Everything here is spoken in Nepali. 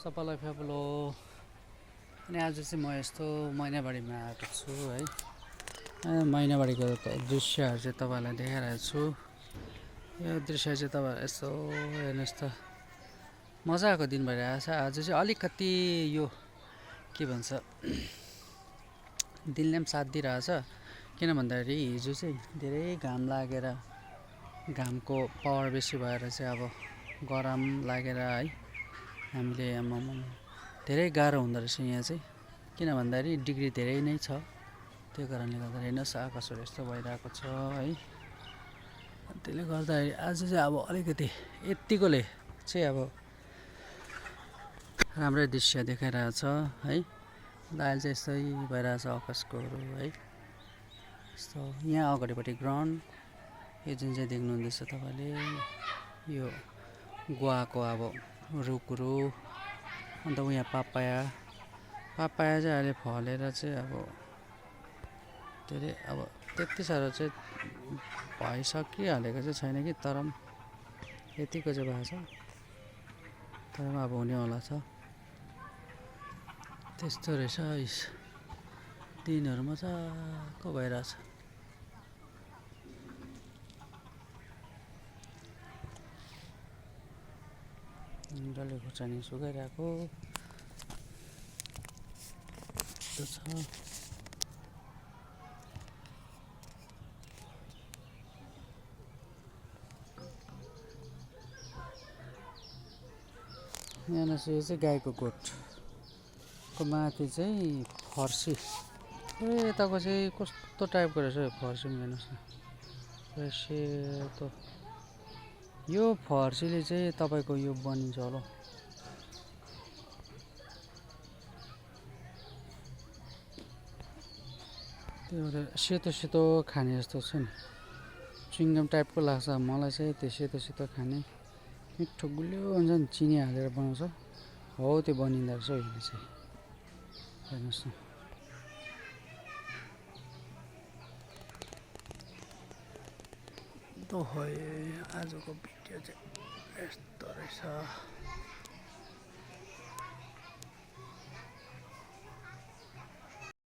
सबैलाई फेबुलो अनि आज चाहिँ म यस्तो मैनाबारीमा आएको छु है। मैनाबारीको दृश्यहरू चाहिँ तपाईँलाई देखाइरहेको छु। यो दृश्य चाहिँ तपाईँहरू यसो हेर्नुहोस् त, मजाको दिन भइरहेको छ। आज चाहिँ अलिकति यो के भन्छ दिनले पनि साथ दिइरहेछ। किन भन्दाखेरि हिजो चाहिँ धेरै घाम लागेर घामको पावर बेसी भएर चाहिँ अब गरम लागेर है हामीले धेरै गाह्रो हुँदो रहेछ यहाँ चाहिँ। किन भन्दाखेरि डिग्री धेरै नै छ, त्यो कारणले गर्दा हेर्नुहोस् आकाशहरू यस्तो भइरहेको छ है। त्यसले गर्दाखेरि आज चाहिँ अब अलिकति यत्तिकोले चाहिँ अब राम्रै दृश्य देखाइरहेको छ है। दाइल चाहिँ यस्तै भइरहेछ आकाशकोहरू है। यस्तो यहाँ अगाडिपट्टि ग्राउन्ड, यो जुन चाहिँ देख्नुहुँदैछ तपाईँले यो गुवाको अब रुखहरू, अन्त यहाँ पापाया चाहिँ अहिले फलेर चाहिँ अब धेरै अब त्यति साह्रो चाहिँ भइसकिहालेको चाहिँ छैन कि, तर पनि यतिको चाहिँ भएको छ, तर पनि अब हुनेवाला छ। त्यस्तो रहेछ, दिनहरू मजाको भइरहेछ। डल्ले खुर्सानी सुकाइरहेको छ। यहाँ यो चाहिँ गाईको गोठको माथि चाहिँ फर्सी। यताको चाहिँ कस्तो टाइपको रहेछ यो फर्सी, हेर्नुहोस् न सेतो। यो फर्सीले चाहिँ तपाईँको यो बनिन्छ होला। त्यो सेतो सेतो खाने जस्तो छ नि, चुइङगम टाइपको लाग्छ मलाई चाहिँ। त्यो सेतो सेतो खाने मिठो गुलियो हुन्छ नि, चिनी हालेर बनाउँछ हो, त्यो बनिँदो रहेछ होइन चाहिँ। हेर्नुहोस् न, आजको भिडियो चाहिँ यस्तो रहेछ।